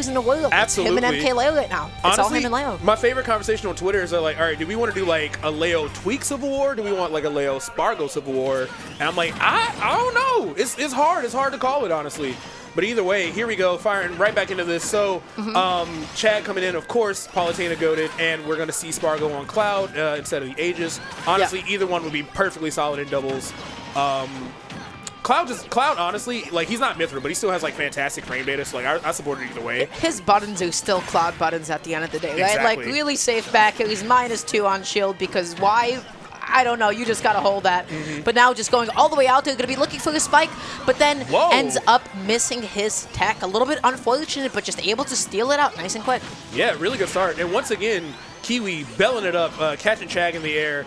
in the world. Absolutely. It's him and MK right now. It's Honestly, all him and Leo. my favorite conversation on Twitter is like, all right, do we want to do like a Leo tweak Civil War? Do we want like a Leo Sparg0 Civil War? And I'm like, I don't know. It's hard. It's hard to call it, honestly. But either way, here we go, firing right back into this. So, Chag coming in, of course, Palutena goated, and we're going to see Sparg0 on Cloud instead of the Aegis. Honestly, either one would be perfectly solid in doubles. Cloud, honestly, like, he's not Mithril, but he still has, like, fantastic frame data, so, like, I support it either way. His buttons are still Cloud buttons at the end of the day, right? Exactly. Like, really safe back. He's -2 on shield because why? I don't know. You just got to hold that. But now just going all the way out there, going to be looking for the spike, but then ends up missing his tech. A little bit unfortunate, but just able to steal it out nice and quick. Yeah, really good start. And once again, Kiwi belling it up, catching Chag in the air.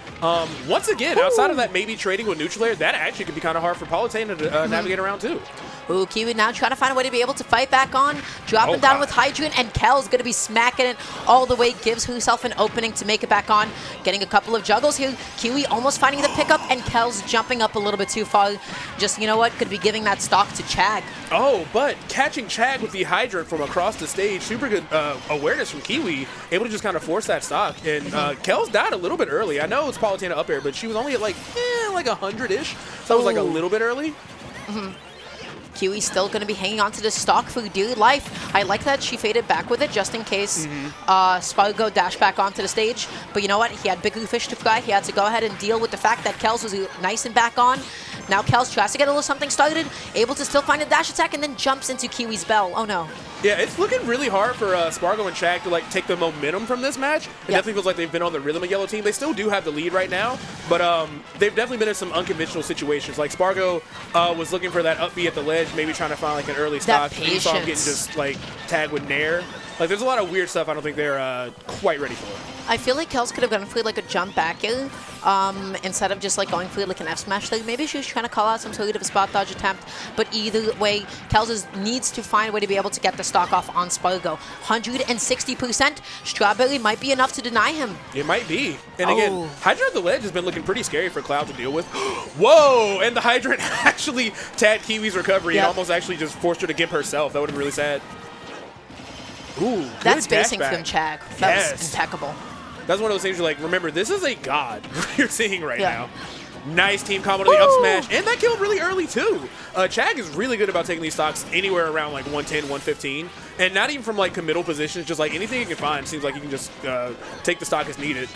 Once again, outside of that maybe trading with neutral air, that actually could be kind of hard for Palutena to navigate around too. Ooh, Kiwi now trying to find a way to be able to fight back on, dropping down with Hydrant, and Kells going to be smacking it all the way, gives herself an opening to make it back on, getting a couple of juggles here. Kiwi almost finding the pickup, and Kells jumping up a little bit too far. Just, you know what, could be giving that stock to Chag. Oh, but catching Chag with the Hydrant from across the stage, super good awareness from Kiwi, able to just kind of force that stock. And Kells died a little bit early. I know it's Palutena up air, but she was only at like 100-ish, so it was like a little bit early. Kiwi's still going to be hanging on to the stock for dear life. I like that she faded back with it just in case Sparg0 dashed back onto the stage. But you know what? He had bigger fish to fry. He had to go ahead and deal with the fact that Kells was nice and back on. Now Kells tries to get a little something started, able to still find a dash attack, and then jumps into Kiwi's bell. Oh no. Yeah, it's looking really hard for Sparg0 and Chag to like take the momentum from this match. It definitely feels like they've been on the rhythm of Yellow Team. They still do have the lead right now, but they've definitely been in some unconventional situations. Like Sparg0 was looking for that up B at the ledge, maybe trying to find like an early stock. You saw him getting just like tagged with Nair. Like there's a lot of weird stuff I don't think they're quite ready for. I feel like Kells could have gone for like a jump back in instead of just like going for like an F smash. Like maybe she was trying to call out some sort of a spot dodge attempt, but either way, Kells needs to find a way to be able to get the stock off on Sparg0. 160%. Strawberry might be enough to deny him. It might be. And again, Hydrant at the ledge has been looking pretty scary for Cloud to deal with. Whoa! And the Hydrant actually tagged Kiwi's recovery and almost actually just forced her to give herself. That would have been really sad. Ooh, that's spacing from Chag. That was impeccable. That's one of those things you're like, remember, this is a god you're seeing right now. Nice team combo to the up smash, and that killed really early too. Chag is really good about taking these stocks anywhere around like 110, 115, and not even from like committal positions, just like anything you can find. Seems like you can just take the stock as needed.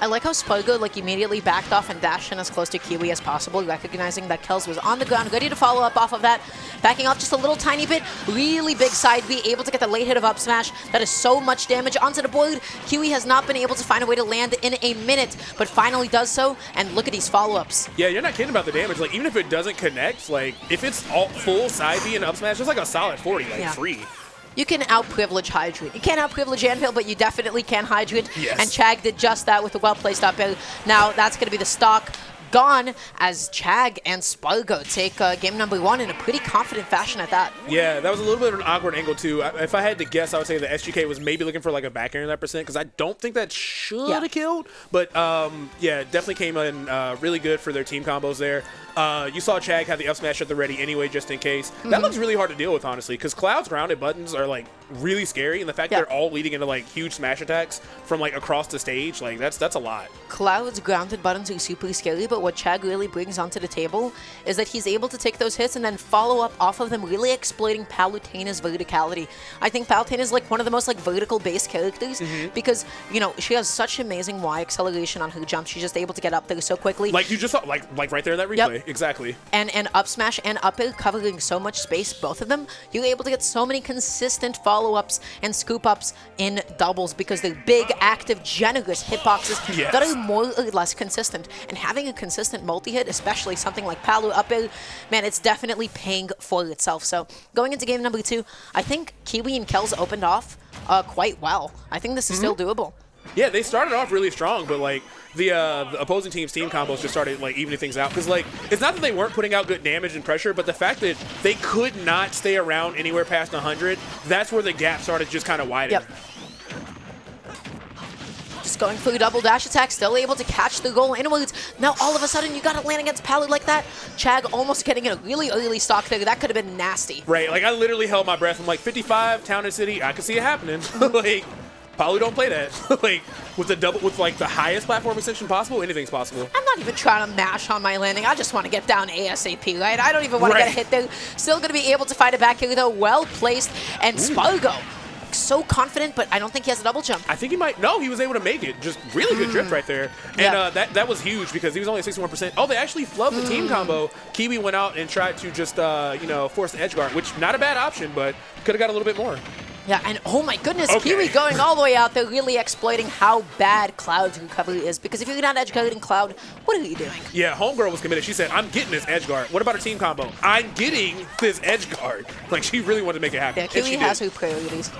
I like how Sparg0 like immediately backed off and dashed in as close to Kiwi as possible, recognizing that Kells was on the ground, ready to follow up off of that. Backing off just a little tiny bit, really big side B, able to get the late hit of up smash. That is so much damage onto the board. Kiwi has not been able to find a way to land in a minute, but finally does so, and look at these follow-ups. Yeah, you're not kidding about the damage. Like, even if it doesn't connect, like, if it's all full side B and up smash, it's like a solid 40, like, free. You can out-privilege Hydrant. You can't out-privilege Anvil, but you definitely can Hydrant. Yes. And Chag did just that with a well-placed up air. Now that's going to be the stock gone as Chag and Sparg0 take game number 1 in a pretty confident fashion at that. Yeah, that was a little bit of an awkward angle too. If I had to guess, I would say the SGK was maybe looking for like a back air in that percent, because I don't think that should have killed. But yeah, definitely came in really good for their team combos there. You saw Chag have the up smash at the ready anyway, just in case. That looks really hard to deal with, honestly, because Cloud's grounded buttons are like really scary, and the fact they're all leading into like huge smash attacks from like across the stage, like that's a lot. Cloud's grounded buttons are super scary, but what Chag really brings onto the table is that he's able to take those hits and then follow up off of them, really exploiting Palutena's verticality. I think Palutena is like one of the most like vertical-based characters because, you know, she has such amazing Y acceleration on her jump. She's just able to get up there so quickly. Like you just saw, like right there in that replay. Exactly. And up smash and up air covering so much space, both of them, you're able to get so many consistent follow-ups and scoop-ups in doubles because they're big, active, generous hitboxes that are more or less consistent. And having a consistent multi-hit, especially something like Palu up air, man, it's definitely paying for itself. So going into game number 2, I think Kiwi and Kells opened off quite well. I think this is still doable. Yeah, they started off really strong, but like the opposing team's team combos just started like evening things out. Because like it's not that they weren't putting out good damage and pressure, but the fact that they could not stay around anywhere past 100, that's where the gap started just kind of widening. going for a double dash attack, still able to catch the goal inwards. Now all of a sudden you got to land against Palu like that. Chag almost getting in a really early stock there. That could have been nasty. Right, like I literally held my breath. I'm like 55, Town and City, I can see it happening. Like, Palu don't play that. Like, with like the highest platform extension possible, anything's possible. I'm not even trying to mash on my landing. I just want to get down ASAP, right? I don't even want to get a hit there. Still going to be able to fight it back here, though. Well placed. And Sparg0, so confident, but I don't think he has a double jump. I think he might. No, he was able to make it. Just really good drift right there. And that was huge because he was only at 61%. Oh, they actually flubbed the team combo. Kiwi went out and tried to just, force the edge guard, which not a bad option, but could have got a little bit more. Yeah, and oh my goodness, Kiwi going all the way out there, really exploiting how bad Cloud's recovery is. Because if you're not edge guarding Cloud, what are you doing? Yeah, Homegirl was committed. She said, I'm getting this edge guard. What about her team combo? I'm getting this edge guard. Like, she really wanted to make it happen. Yeah, Kiwi has her priorities.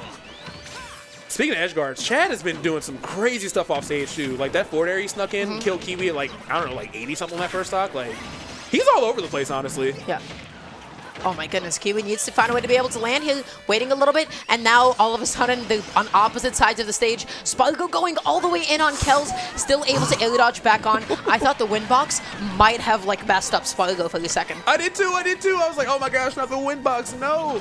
Speaking of edge guards, Chad has been doing some crazy stuff off stage, too. Like, that forward air he snuck in, killed Kiwi at, like, I don't know, like 80-something on that first stock. Like, he's all over the place, honestly. Yeah. Oh my goodness, Kiwi needs to find a way to be able to land here, waiting a little bit, and now all of a sudden, on opposite sides of the stage, Sparg0 going all the way in on Kells, still able to air dodge back on. I thought the wind box might have like messed up Sparg0 for a second. I did too. I was like, oh my gosh, not the wind box, no.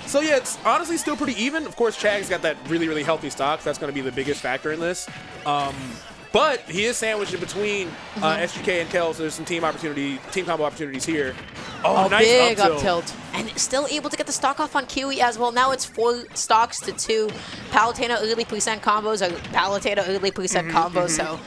So yeah, it's honestly still pretty even. Of course, Chag's got that really, really healthy stock. That's going to be the biggest factor in this. But he is sandwiched in between SGK and Kells. There's some team combo opportunities here. Oh, nice big up tilt. And still able to get the stock off on Kiwi as well. Now it's 4 stocks to 2. Palutena early percent combos or Palutena early percent combos. So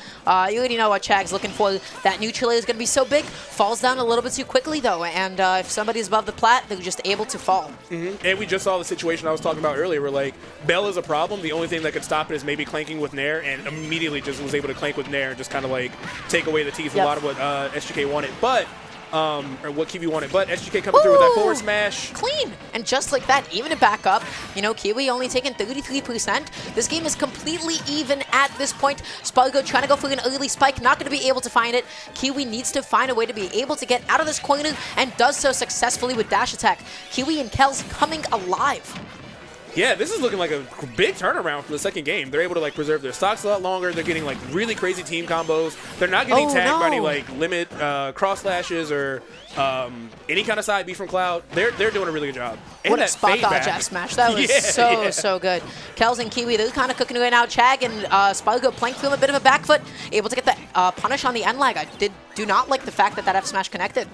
you already know what Chag's looking for. That neutral is going to be so big. Falls down a little bit too quickly though. And if somebody's above the plat, they're just able to fall. And we just saw the situation I was talking about earlier where like Bell is a problem. The only thing that could stop it is maybe clanking with Nair, and immediately just was able to clank with Nair and just kind of like take away the teeth of a lot of what SGK wanted. But or what Kiwi wanted, but SGK coming through with that forward smash. Clean. And just like that, even it back up, you know, Kiwi only taking 33%. This game is completely even at this point. Sparg0 trying to go for an early spike, not going to be able to find it. Kiwi needs to find a way to be able to get out of this corner and does so successfully with dash attack. Kiwi and Kells coming alive. Yeah, this is looking like a big turnaround for the second game. They're able to like preserve their stocks a lot longer. They're getting like really crazy team combos. They're not getting tagged by any like limit cross slashes or any kind of side B from Cloud. They're doing a really good job. And what a spot dodge F smash. That was so good. Kells and Kiwi, they're kind of cooking right now. Chag and Sparg0 playing through a bit of a back foot, able to get the punish on the end lag. I do not like the fact that F smash connected.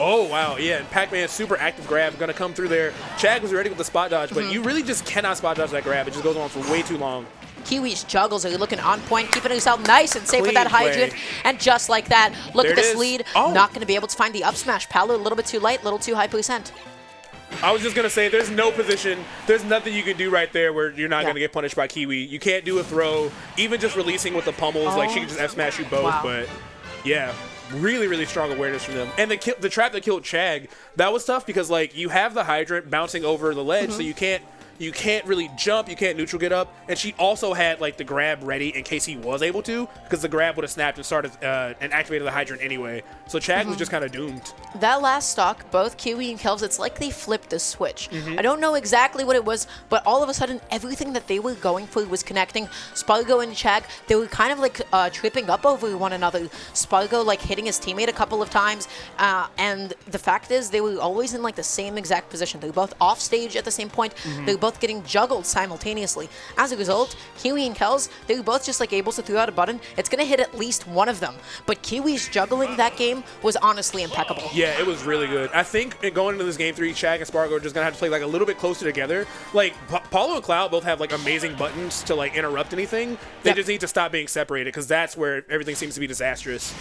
Oh, wow, yeah, Pac-Man super active grab, gonna come through there. Chag was ready with the spot dodge, but you really just cannot spot dodge that grab. It just goes on for way too long. Kiwi's juggles are looking on point, keeping himself nice and safe with that hydrant. And just like that, look at this lead. Not gonna be able to find the up smash. Palu a little bit too light, a little too high percent. I was just going to say, there's no position, there's nothing you can do right there where you're not going to get punished by Kiwi. You can't do a throw, even just releasing with the pummels, like she can just F-smash you both, but yeah. Really, really strong awareness from them. And the trap that killed Chag, that was tough because like you have the hydrant bouncing over the ledge, so you can't really jump, you can't neutral get up, and she also had like the grab ready in case he was able to, because the grab would have snapped and started and activated the hydrant anyway. So Chag was just kind of doomed. That last stock, both Kiwi and Kells, it's like they flipped the switch. I don't know exactly what it was, but all of a sudden everything that they were going for was connecting. Sparg0 and Chag, they were kind of like tripping up over one another. Sparg0 like hitting his teammate a couple of times, and the fact is they were always in like the same exact position. They were both off stage at the same point. They were both getting juggled simultaneously. As a result, Kiwi and Kells, they were both just like able to throw out a button. It's going to hit at least one of them. But Kiwi's juggling that game was honestly impeccable. Yeah, it was really good. I think going into this game 3, Chag and Sparg0 are just going to have to play like a little bit closer together. Like, Paulo and Cloud both have like amazing buttons to like interrupt anything. They just need to stop being separated because that's where everything seems to be disastrous.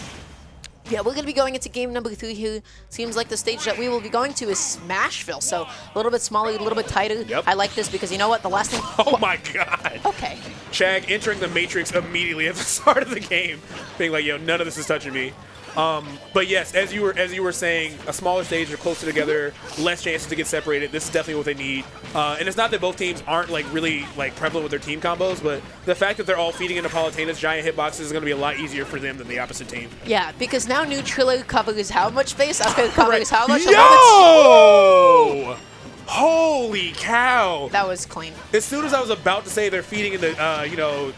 Yeah, we're going to be going into game number 3 here. Seems like the stage that we will be going to is Smashville, so a little bit smaller, a little bit tighter. I like this because you know what? The last thing... Oh my god. Okay. Chag entering the Matrix immediately at the start of the game, being like, yo, none of this is touching me. But yes, as you were saying, a smaller stage, they're closer together, less chances to get separated. This is definitely what they need. And it's not that both teams aren't like really like prevalent with their team combos, but the fact that they're all feeding into Palutena's giant hitboxes is going to be a lot easier for them than the opposite team. Yeah, because now Neutrillo covers how much space? Upgrade covers how much? Yo! Holy cow! That was clean. As soon as I was about to say they're feeding into,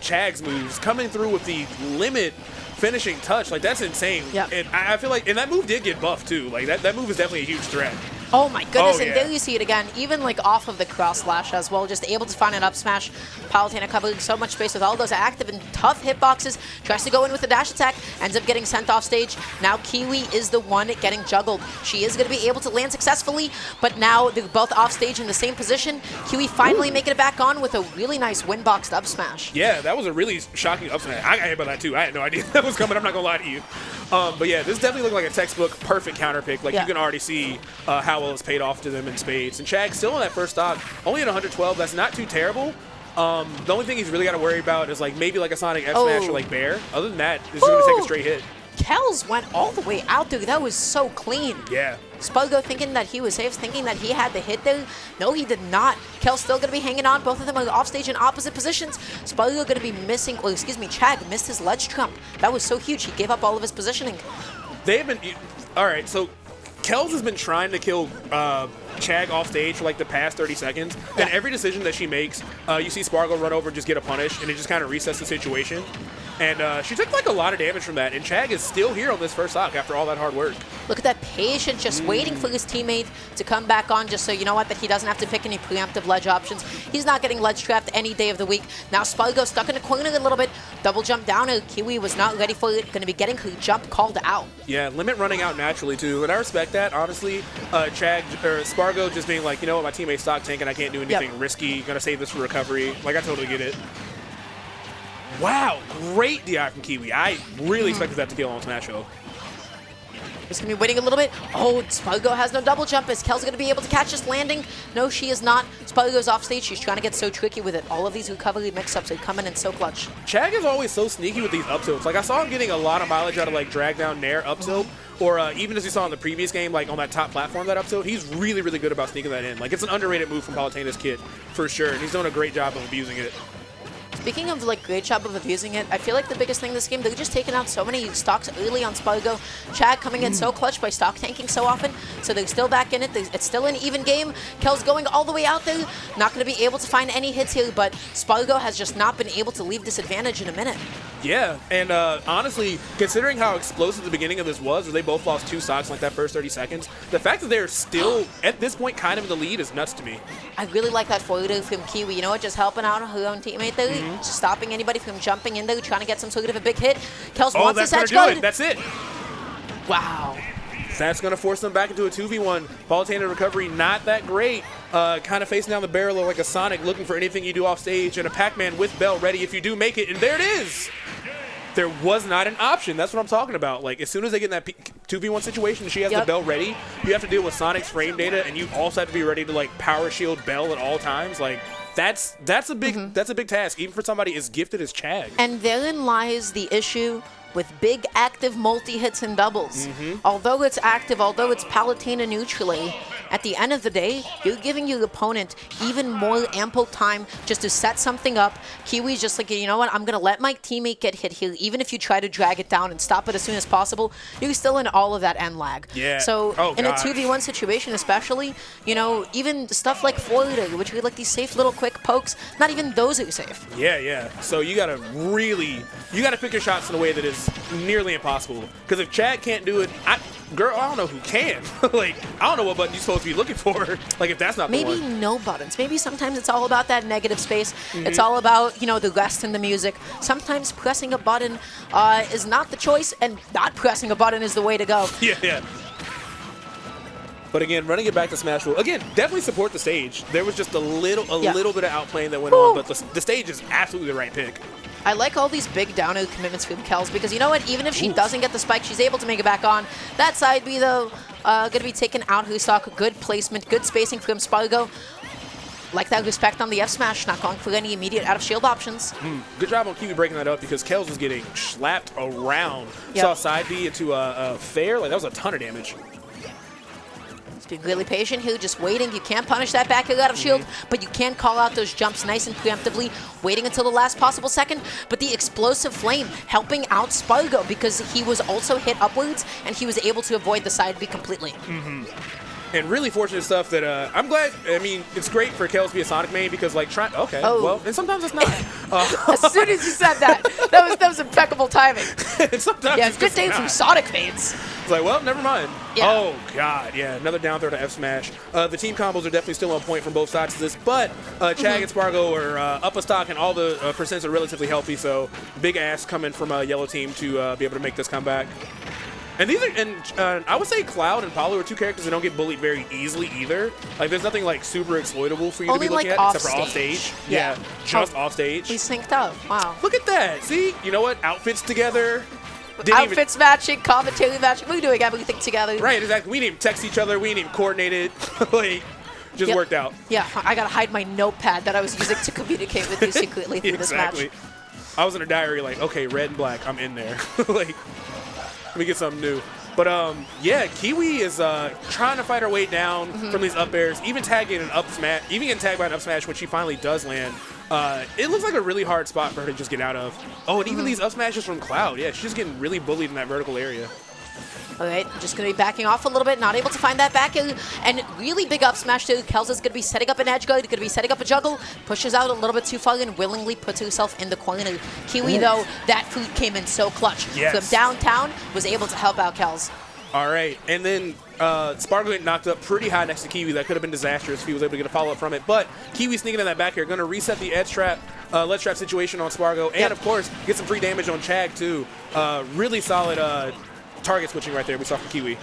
Chag's moves, coming through with the limit finishing touch, like, that's insane. Yep. And I feel like, and that move did get buffed, too. Like, that move is definitely a huge threat. Oh my goodness, Oh, and yeah. there you see it again, even like off of the cross slash as well, just able to find an up smash. Palutena covering so much space with all those active and tough hitboxes, tries to go in with the dash attack, ends up getting sent off stage. Now Kiwi is the one getting juggled. She is going to be able to land successfully, but now they're both off stage in the same position. Kiwi finally making it back on with a really nice win-boxed up smash. Yeah, that was a really shocking up smash. I got hit by that, too. I had no idea that was coming. I'm not going to lie to you. But yeah, this definitely looked like a textbook perfect counter pick. Like, Yeah. you can already see how well it's paid off to them in spades. And Chag still in that first stock, only at 112. That's not too terrible. The only thing he's really got to worry about is like maybe like a Sonic F smash or like Bear. Other than that, it's going to take a straight hit. Kells went all the way out there. That was so clean. Yeah. Sparg0 thinking that he was safe, thinking that he had the hit there. No, he did not. Kel's still going to be hanging on. Both of them are off stage in opposite positions. Sparg0 going to be missing, or excuse me, Chag missed his ledge trump. That was so huge. He gave up all of his positioning. They've been, all right, so Kells has been trying to kill Chag off stage for like the past 30 seconds. Yeah. And every decision that she makes, you see Sparg0 run over and just get a punish, and it just kind of resets the situation. And she took like a lot of damage from that, and Chag is still here on this first stock after all that hard work. Look at that patience, just waiting for his teammate to come back on, just so you know what, that he doesn't have to pick any preemptive ledge options. He's not getting ledge trapped any day of the week. Now Sparg0 stuck in the corner a little bit. Double jump down. Kiwi was not ready for it. Going to be getting her jump called out. Yeah, limit running out naturally too, and I respect that. Honestly, Sparg0 just being like, you know what, my teammate's stock tank and I can't do anything risky. Gonna save this for recovery. Like, I totally get it. Wow, great DI from Kiwi. I really expected that to kill on Smashville. He's going to be waiting a little bit. Oh, Sparg0 has no double jump. Is Kel's going to be able to catch this landing? No, she is not. Sparg0's off stage. She's trying to get so tricky with it. All of these recovery mix-ups are coming in so clutch. Chag is always so sneaky with these up tilts. Like, I saw him getting a lot of mileage out of like drag down nair up tilt, or even as we saw in the previous game, like on that top platform, that up tilt. He's really, really good about sneaking that in. Like, it's an underrated move from Palutena's kid for sure, and he's doing a great job of abusing it. Speaking of like great job of abusing it, I feel like the biggest thing this game, they're just taking out so many stocks early on Sparg0. Chag coming in so clutch by stock tanking so often, so they're still back in it. It's still an even game. Kel's going all the way out there, not going to be able to find any hits here, but Sparg0 has just not been able to leave this advantage in a minute. Yeah, and honestly, considering how explosive the beginning of this was, where they both lost 2 stocks in like that first 30 seconds, the fact that they're still, at this point, kind of in the lead is nuts to me. I really like that forward from Kiwi. You know what? Just helping out her own teammate there, just stopping anybody from jumping in there, trying to get some sort of a big hit. Kells wants that's this going edge to do guard. it. That's it. Wow. That's going to force them back into a 2v1. Palutena recovery not that great. Kind of facing down the barrel like a Sonic, looking for anything you do off stage, and a Pac-Man with Bell ready if you do make it, and there it is. There was not an option. That's what I'm talking about. Like, as soon as they get in that 2v1 situation, she has the Bell ready. You have to deal with Sonic's frame data, and you also have to be ready to like power shield Bell at all times. Like, that's a big task, even for somebody as gifted as Chag. And therein lies the issue with big active multi-hits and doubles. Although it's active, although it's Palutena neutrally, at the end of the day, you're giving your opponent even more ample time just to set something up. Kiwi's just like, you know what, I'm going to let my teammate get hit here. Even if you try to drag it down and stop it as soon as possible, you're still in all of that end lag. Yeah. So in gosh. a 2v1 situation especially, you know, even stuff like forwarder, which are like these safe little quick pokes, not even those are safe. Yeah. So you got to pick your shots in a way that is nearly impossible. Because if Chag can't do it, I don't know who can. Like, I don't know what button you're supposed to be looking for. Like, if that's not the one. Maybe no buttons. Maybe sometimes it's all about that negative space. It's all about, you know, the rest in the music. Sometimes pressing a button is not the choice, and not pressing a button is the way to go. Yeah. But again, running it back to Smashville, again, definitely support the stage. There was just a little bit of outplaying that went on, but the stage is absolutely the right pick. I like all these big down air commitments from Kells because you know what? Even if she doesn't get the spike, she's able to make it back on. That side B, though, going to be taken out her stock. Good placement, good spacing from Sparg0. Like that respect on the F smash, not going for any immediate out of shield options. Good job on Kiwi breaking that up because Kells was getting slapped around. Saw side B into a fair. Like, that was a ton of damage. Being really patient here, just waiting. You can't punish that back air out of shield, but you can call out those jumps nice and preemptively, waiting until the last possible second. But the explosive flame helping out Sparg0 because he was also hit upwards and he was able to avoid the side B completely. And really fortunate stuff that I'm glad. I mean, it's great for Kells to be a Sonic main because like well, and sometimes it's not. As soon as you said that, that was impeccable timing. And sometimes Yeah, it's good day from Sonic mains. It's like, well, never mind. Yeah. Oh God, yeah, another down throw to F smash. The team combos are definitely still on point from both sides of this, but Chag and Sparg0 are up a stock, and all the percents are relatively healthy. So big ass coming from a yellow team to be able to make this comeback. And these are, I would say Cloud and Palu are two characters that don't get bullied very easily either. Like, there's nothing like super exploitable for you Only to be looking like at except for off stage. Yeah. Just off stage. We synced up. Wow. Look at that. See, you know what? Outfits together. Outfits matching, commentary matching. We're doing everything together. Right, exactly. We didn't even text each other. We didn't even coordinate it. Like, just worked out. Yeah, I gotta hide my notepad that I was using to communicate with you secretly through this match. I was in a diary like, okay, red and black, I'm in there. Like, let me get something new. But yeah, Kiwi is trying to fight her way down from these up airs, even tagging an up smash, even getting tagged by an up smash when she finally does land. It looks like a really hard spot for her to just get out of. Oh, and even these up smashes from Cloud, yeah, she's just getting really bullied in that vertical area. All right, just going to be backing off a little bit, not able to find that back air, and really big up smash too. Kells is going to be setting up an edge guard, going to be setting up a juggle, pushes out a little bit too far and willingly puts herself in the corner. Kiwi, though, that food came in so clutch. Yes. From downtown, was able to help out Kells. All right, and then Sparg0 knocked up pretty high next to Kiwi. That could have been disastrous if he was able to get a follow-up from it. But Kiwi sneaking in that back here, going to reset the edge trap, ledge trap situation on Sparg0, and of course, get some free damage on Chag too. Really solid target switching right there we saw from Kiwi.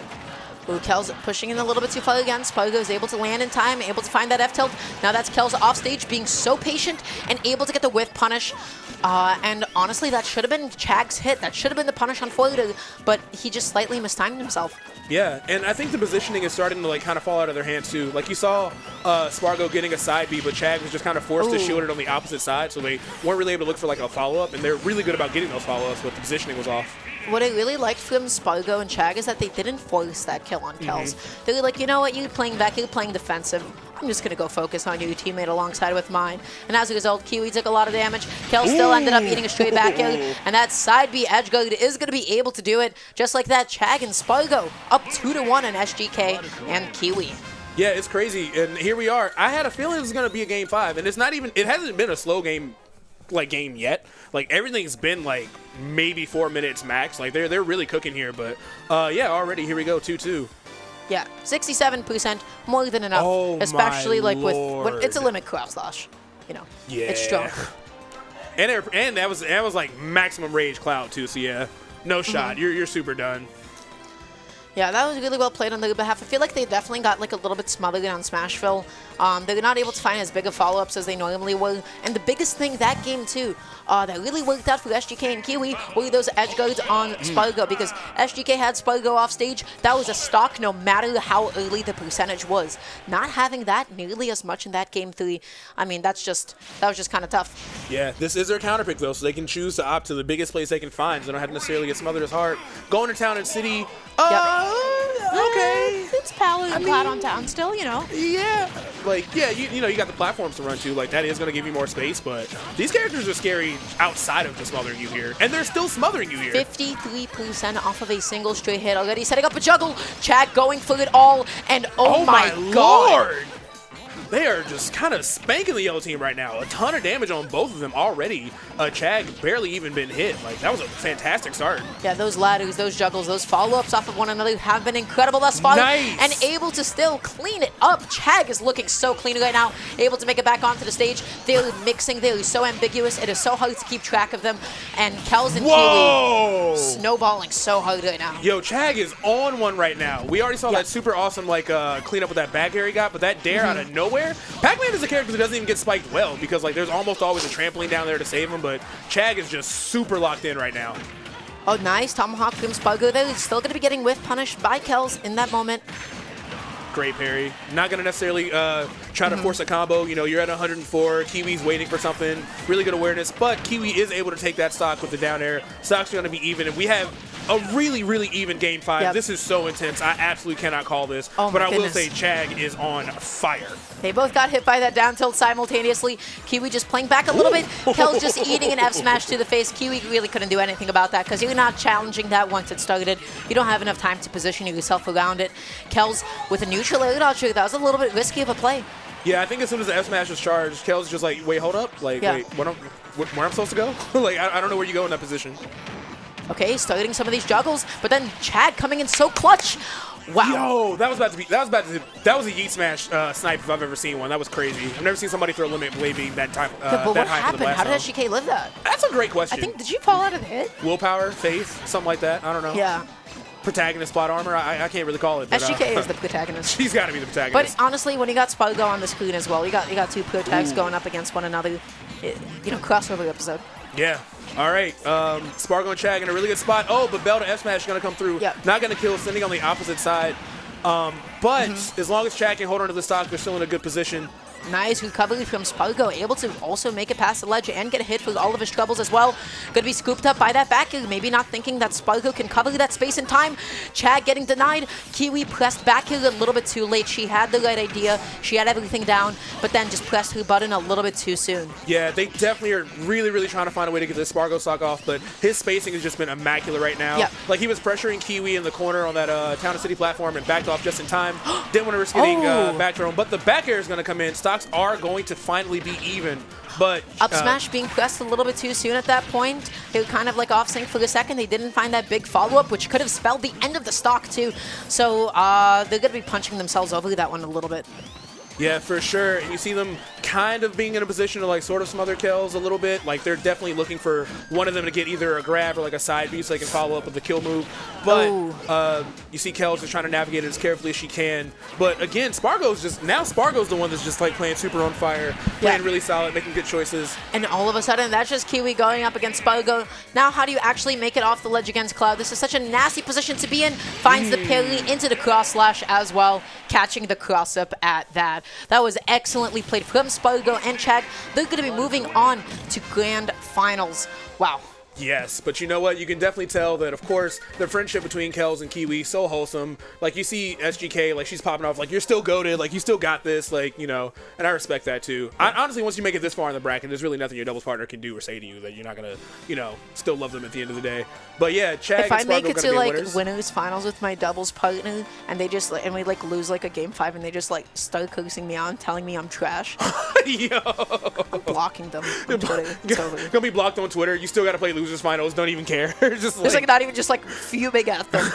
Ooh, Kells pushing in a little bit too far again. Sparg0 is able to land in time, able to find that F-tilt. Now that's Kells off stage, being so patient and able to get the whiff punish. And honestly, that should have been Chag's hit. That should have been the punish on Florida, but he just slightly mistimed himself. Yeah, and I think the positioning is starting to like kind of fall out of their hands too. Like you saw Sparg0 getting a side B, but Chag was just kind of forced to shield it on the opposite side, so they weren't really able to look for like a follow-up, and they're really good about getting those follow-ups, but the positioning was off. What I really liked from Sparg0 and Chag is that they didn't force that kill on Kells. They were like, you know what, you're playing back, you're playing defensive. I'm just going to go focus on your teammate alongside with mine. And as a result, Kiwi took a lot of damage. Kells still ended up eating a straight back air. And that side B edge guard is going to be able to do it. Just like that, Chag and Sparg0 up 2-1 in SGK and Kiwi. Yeah, it's crazy. And here we are. I had a feeling it was going to be a game 5. And it's not even, it hasn't been a slow game yet. Like everything's been like maybe 4 minutes max. Like they're really cooking here. But yeah, already here we go, 2-2. Yeah, 67%, more than enough. Oh, especially my like with when Lord. it's a limit cross slash. You know, Yeah. it's strong. And that was like maximum rage Cloud too. So yeah, no shot. You're super done. Yeah, that was really well played on their behalf. I feel like they definitely got like a little bit smothered on Smashville. They're not able to find as big of follow-ups as they normally were. And the biggest thing that game too, that really worked out for SGK and Kiwi were those edge guards on Sparg0, because SGK had Sparg0 off stage. That was a stock no matter how early the percentage was. Not having that nearly as much in that game 3, I mean, that was just kind of tough. Yeah, this is their counter pick though, so they can choose to opt to the biggest place they can find. So they don't have to necessarily get smothered as hard. Going to town and city. Okay. It's Palu and Cloud on town still, you know. Yeah. Like, yeah, you know, you got the platforms to run to. Like, that is going to give you more space, but these characters are scary outside of the smothering you here. And they're still smothering you here. 53% off of a single straight hit already. Setting up a juggle. Chag going for it all. And oh my God. Lord. They are just kind of spanking the yellow team right now. A ton of damage on both of them already. Chag barely even been hit. Like, that was a fantastic start. Yeah, those ladders, those juggles, those follow-ups off of one another have been incredible thus far. Nice. And able to still clean it up. Chag is looking so clean right now. Able to make it back onto the stage. They're mixing. They're so ambiguous. It is so hard to keep track of them. And Kells and Kiwi snowballing so hard right now. Yo, Chag is on one right now. We already saw that super awesome like cleanup with that back air he got, but that dare out of nowhere. Pac-Man is a character that doesn't even get spiked well because like there's almost always a trampoline down there to save him, but Chag is just super locked in right now. Oh, nice. Tomahawk from Sparg0 there. He's still going to be getting whiff punished by Kells in that moment. Great parry. Not going to necessarily try to force a combo. You know, you're at 104. Kiwi's waiting for something. Really good awareness, but Kiwi is able to take that stock with the down air. Stock's going to be even, and we have a really, really even game 5. Yep. This is so intense. I absolutely cannot call this. Oh but my I goodness. will say Chag is on fire. They both got hit by that down tilt simultaneously. Kiwi just playing back a little bit. Kells just eating an F smash to the face. Kiwi really couldn't do anything about that because you're not challenging that once it started. You don't have enough time to position yourself around it. Kells with a neutral air dodge, that was a little bit risky of a play. Yeah, I think as soon as the F smash was charged, Kells was just like, wait, hold up. Like, Yeah. wait, where I'm supposed to go? Like, I don't know where you go in that position. Okay, starting some of these juggles, but then Chag coming in so clutch. Wow. Yo, that was a Yeet Smash snipe if I've ever seen one. That was crazy. I've never seen somebody throw limit blade being that time. But that what high for the happened? blast How did zone. SGK live that? That's a great question. I think, did you fall out of the hit? Willpower, faith, something like that. I don't know. Yeah. Protagonist, plot armor. I can't really call it. But, SGK is the protagonist. She's got to be the protagonist. But honestly, when you got Spargo on the screen as well, you got two protags going up against one another. Crossover episode. Yeah. All right. Sparg0 and Chag in a really good spot. Oh, but Bell to F smash is going to come through. Yep. Not going to kill, sending on the opposite side. But as long as Chag can hold on to the stock, they're still in a good position. Nice recovery from Spargo, able to also make it past the ledge and get a hit for all of his troubles as well. Going to be scooped up by that back air, maybe not thinking that Spargo can cover that space in time. Chag getting denied. Kiwi pressed back air a little bit too late. She had the right idea. She had everything down, but then just pressed her button a little bit too soon. Yeah, they definitely are really, really trying to find a way to get this Spargo stock off, but his spacing has just been immaculate right now. Yep. Like, he was pressuring Kiwi in the corner on that Town and City platform and backed off just in time. Didn't want to risk getting back thrown, but the back air is going to come in. Stocks are going to finally be even, but Up smash being pressed a little bit too soon at that point. They were kind of like off sync for a second. They didn't find that big follow-up, which could have spelled the end of the stock too. So they're going to be punching themselves over that one a little bit. yeah, for sure. And you see them kind of being in a position to like sort of smother Kells a little bit. Like, they're definitely looking for one of them to get either a grab or like a side beat so they can follow up with the kill move. But you see Kells just trying to navigate it as carefully as she can. But again, Spargo's the one that's just like playing super on fire, playing really solid, making good choices. And all of a sudden, that's just Kiwi going up against Spargo. Now, how do you actually make it off the ledge against Cloud? This is such a nasty position to be in. Finds the parry into the cross slash as well, catching the cross up at that. That was excellently played from Spargo and Chag. They're going to be moving on to grand finals. Wow. Yes, but you know what? You can definitely tell that, of course, the friendship between Kells and Kiwi so wholesome. Like, you see SGK, like, she's popping off, like, you're still goated, like, you still got this, like, and I respect that too. Honestly, once you make it this far in the bracket, there's really nothing your doubles partner can do or say to you that you're not gonna, still love them at the end of the day. But yeah, Chag If I and make Spargo it gonna to be like winners. winners finals with my doubles partner, and they just and we like lose like a game 5, and they just like start cursing me out and telling me I'm trash, Yo. I'm blocking them on Twitter. It's over. Gonna be blocked on Twitter. You still gotta play losers finals. Don't even care. Just There's like not even just like fuming at them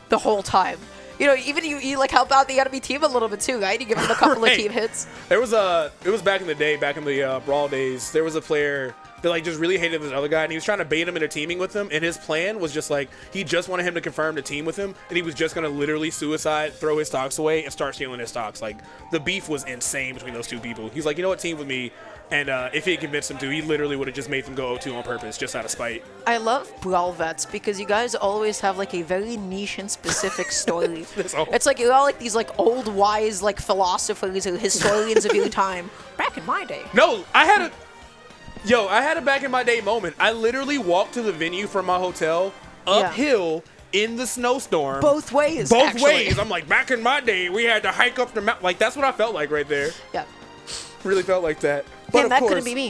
the whole time. Even you like help out the enemy team a little bit too, right? You give them a couple of team hits. It was back in the day, back in the Brawl days. There was a player that like just really hated this other guy, and he was trying to bait him into teaming with him. And his plan was just like he just wanted him to confirm to team with him, and he was just gonna literally suicide, throw his stocks away, and start stealing his stocks. Like, the beef was insane between those two people. He's like, you know what, team with me. And if he had convinced him to, he literally would have just made them go 0-2 on purpose, just out of spite. I love Brawl Vets because you guys always have like a very niche and specific story. It's like you're all like these like old wise like philosophers or historians of your time. Back in my day. No, I had a back in my day moment. I literally walked to the venue from my hotel uphill in the snowstorm. Both ways. Both ways. I'm like, back in my day, we had to hike up the mountain. Like, that's what I felt like right there. Yeah. Really felt like that. But And of that course, couldn't be me.